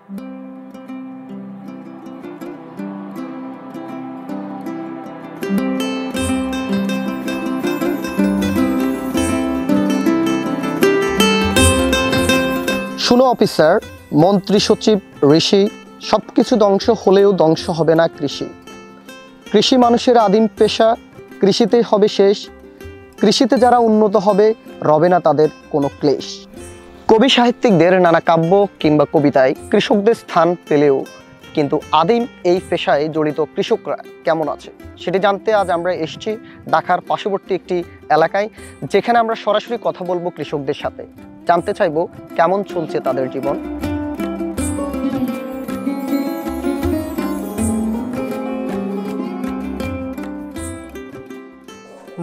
শুনো অফিসার, মন্ত্রী সচিব ঋষি, সবকিছু ধ্বংস হলেও ধ্বংস হবে না কৃষি। কৃষি মানুষের আদিম পেশা, কৃষিতেই হবে শেষ। কৃষিতে যারা উন্নত হবে, রবে না তাদের কোনো ক্লেশ। কবি সাহিত্যিকদের নানা কাব্য কিংবা কবিতায় কৃষকদের স্থান পেলেও কিন্তু আদিম এই পেশায় জড়িত কৃষকরা কেমন আছে সেটি জানতে আজ আমরা এসেছি ঢাকার পার্শ্ববর্তী একটি এলাকায়, যেখানে আমরা সরাসরি কথা বলবো কৃষকদের সাথে, জানতে চাইবো কেমন চলছে তাদের জীবন।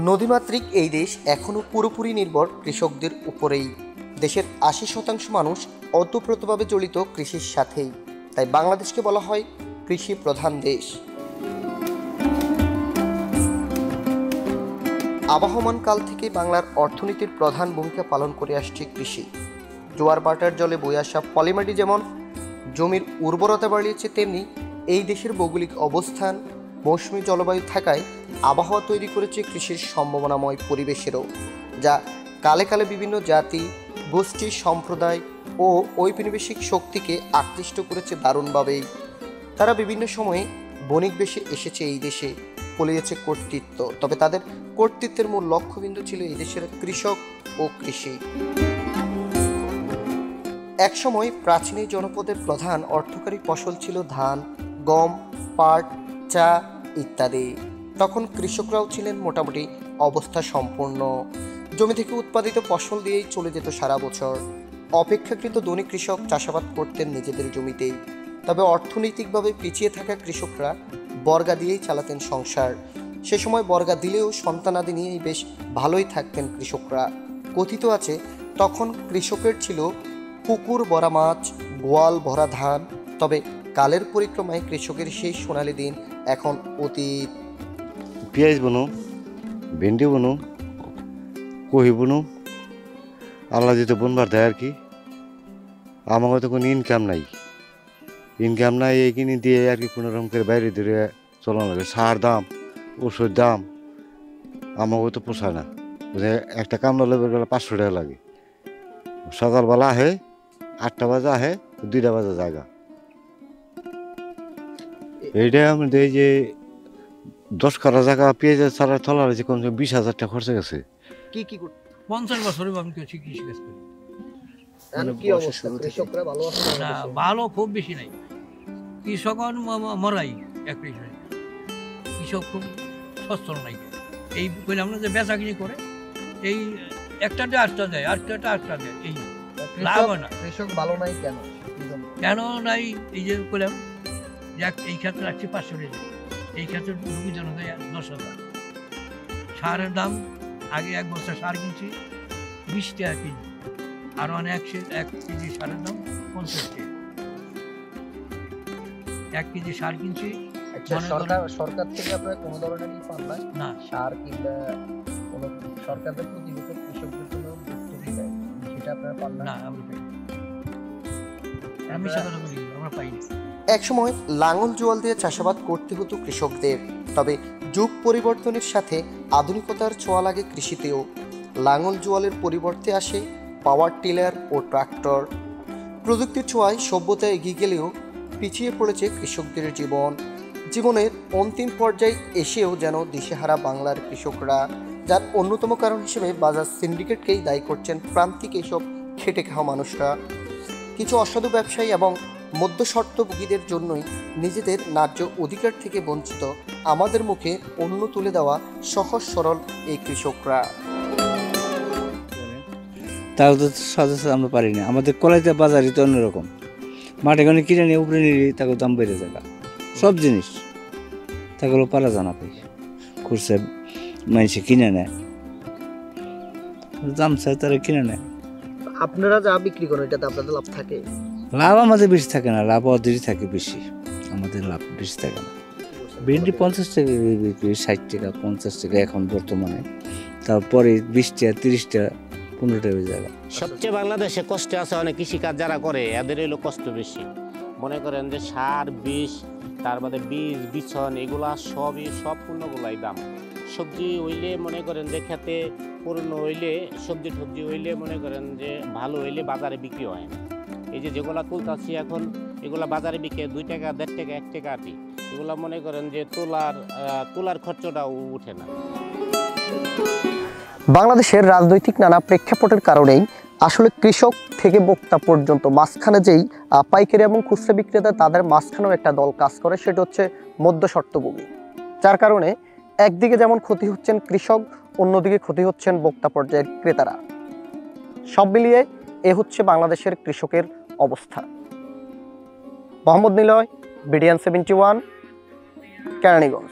নদীমাতৃক এই দেশ এখনো পুরোপুরি নির্ভর কৃষকদের উপরেই। দেশের ৮০% মানুষ ওতপ্রোতভাবে জড়িত কৃষির সাথেই, তাই বাংলাদেশকে বলা হয় কৃষি প্রধান দেশ। আবহমান কাল থেকে বাংলার অর্থনীতির প্রধান ভূমিকা পালন করে আসছে কৃষি। জোয়ার ভাটার জলে বয়ে আসা পলিমাটি যেমন জমির উর্বরতা বাড়িয়েছে, তেমনি এই দেশের ভৌগোলিক অবস্থান, মৌসুমী জলবায়ু থাকায় আবহাওয়া তৈরি করেছে কৃষির সম্ভাবনাময় পরিবেশেরও, যা কালে কালে বিভিন্ন জাতি, গোষ্ঠী, সম্প্রদায় ও ঔপনিবেশিক শক্তিকে আকৃষ্ট করেছে দারুণভাবেই। তারা বিভিন্ন সময়ে বণিক বেশে এসেছে এই দেশে, ফলিয়েছে কর্তৃত্ব, তবে তাদের কর্তৃত্বের মূল লক্ষ্যবিন্দু ছিল এই দেশের কৃষক ও কৃষি। একসময় প্রাচীন এই জনপদের প্রধান অর্থকারী ফসল ছিল ধান, গম, পাট, চা ইত্যাদি। তখন কৃষকরাও ছিলেন মোটামুটি অবস্থা সম্পন্ন। জমি থেকে উৎপাদিত ফসল দিয়েই চলে যেত সারা বছর। অপেক্ষাকৃত ধনী কৃষক চাষাবাদ করতেন নিজেদের জমিতেই, তবে অর্থনৈতিকভাবে পিছিয়ে থাকা কৃষকরা বর্গা দিয়েই চালাতেন সংসার। সে সময় বর্গা দিলেও সন্তানাদি নিয়েই বেশ ভালোই থাকতেন কৃষকরা। কথিত আছে তখন কৃষকের ছিল পুকুর ভরা মাছ, গোয়াল ভরা ধান। তবে কালের পরিক্রমায় কৃষকের সেই সোনালি দিন এখন অতীত। পেঁয়াজ বুনো, ভেন্ডি বুনো, কহি বুনো, আল্লাহ যেতে বুনবার দেয় আর কি। আমার তো কোনো ইনকাম নাই, এই কিনে দিয়ে আর কি কোনোরকম করে বাইরে ধরে চলানো লাগে। সার দাম, ওষুধ দাম, আমাকে তো পোষায় না। একটা কামড়া লেবার গেলে 500 টাকা লাগে। সকালবেলা আহে 8টা বাজে, আহে 2টা বাজে জায়গা। এইটা আমাদের এই যে 10 কাঠা জায়গা পেঁয়াজের ছাড়া থলা রয়েছে, কমসে কম 20,000 টাকা খরচা গেছে। কি 50 বছরে আমি কৃষি কাজ করি। কি অবস্থা? কৃষকরা ভালো আছে না, ভালো খুব বেশি নাই। কৃষক মরাই এক বিষয়, কৃষক খুব সচ্ছল নাই। এই বললাম না যে বেচা কিনি করে, এই একটাতে 8টা দেয়, আটটা দেয়, এই লাভ হয় না। কৃষক ভালো নাই কেন? কেন নাই? এই যে বললাম এই ক্ষেত্রে রাখছি 500 টাকা, এই ক্ষেত্রে রুগী জন দেয় 10,000। সারের দাম আগে 1 বছর সার কিনছি 20 টাকা কেজি, আর মানে 1 কেজি সারের দাম 50 টাকা। 1 কেজি সার কিনছি। সরকার থেকে আপনারা কোনো ধরনের কি পান না? সার কিংবা কোনো সরকারের প্রতি বছর কৃষকদের জন্য ভর্তুকি দেয়, সেটা আপনারা পান না? আমরা পাই না, আমি সাথে আমরা পাই না। একসময় লাঙল জোয়াল দিয়ে চাষাবাদ করতে হতো কৃষকদের, তবে যুগ পরিবর্তনের সাথে আধুনিকতার ছোঁয়া লাগে কৃষিতেও। লাঙল জোয়ালের পরিবর্তে আসে পাওয়ার টিলার ও ট্রাক্টর। প্রযুক্তির ছোঁয়ায় সভ্যতা এগিয়ে গেলেও পিছিয়ে পড়েছে কৃষকদের জীবনের অন্তিম পর্যায়ে এসেও যেন দিশেহারা বাংলার কৃষকরা, যার অন্যতম কারণ হিসেবে বাজার সিন্ডিকেটকেই দায়ী করছেন প্রান্তিক এইসব খেটে খাওয়া মানুষরা। কিছু অসাধু ব্যবসায়ী এবং মধ্যস্বত্বভোগীদের জন্যই নিজেদের ন্যায্য অধিকার থেকে বঞ্চিত আমাদের মুখে অন্ন তুলে দেওয়া সহজ সরল এই কৃষকরা। তাহলে তো সচরাচর আমরা পারি না। আমাদের কলাইতে বাজারই তো অন্যরকম, মাঠে গনে কিনে নিয়ে উপরে নিয়ে তাকে দাম বেড়ে যায়। সব জিনিস তাগুলো পারা জানা পাই, খুরসে মানুষে কিনে নেয়, দাম চাই তারা কিনে নেয়। আপনারা যা বিক্রি করেন এটাতে আপনাদের লাভ থাকে? লাভ আমাদের বেশি থাকে না, লাভ ওদেরই থাকে বেশি, আমাদের লাভ বেশি থাকে না। ভেন্ডি 50 টাকা বিক্রি, 60 টাকা 50 টাকা এখন বর্তমানে, তারপরে 20 টাকা 30 টাকা 15 টাকা জায়গা। সবচেয়ে বাংলাদেশে কষ্ট আছে অনেক কৃষিকাজ যারা করে, এদের হলো কষ্ট বেশি। মনে করেন যে সার বিষ, তার বাদে বীজ বিছন এগুলা সব পণ্যগুলাই দাম। সবজি হইলে মনে করেন যে খেতে পুরনো হইলে সবজি হইলে মনে করেন যে ভালো হইলে বাজারে বিক্রি হয় না। এই যে যেগুলা তুলতাছি এখন এগুলা বাজারে বিকে 2 টাকা 1.5 টাকা 1 টাকা আটি, এগুলা মনে করেন যে তোলার খরচটাও উঠে না। বাংলাদেশের রাজনৈতিক নানা প্রেক্ষাপটের কারণেই আসলে কৃষক থেকে ভোক্তা পর্যন্ত মাঝখানে যেই পাইকারি এবং খুচরা বিক্রেতা তাদের মাঝখানেও একটা দল কাজ করে, সেটা হচ্ছে মধ্যস্বত্বভূমি। যার কারণে একদিকে যেমন ক্ষতি হচ্ছেন কৃষক, অন্যদিকে ক্ষতি হচ্ছেন ভোক্তা পর্যায়ের ক্রেতারা। সব মিলিয়ে এ হচ্ছে বাংলাদেশের কৃষকের অবস্থা। মোহাম্মদ নিলয়, BDN 71, কেরানীগঞ্জ।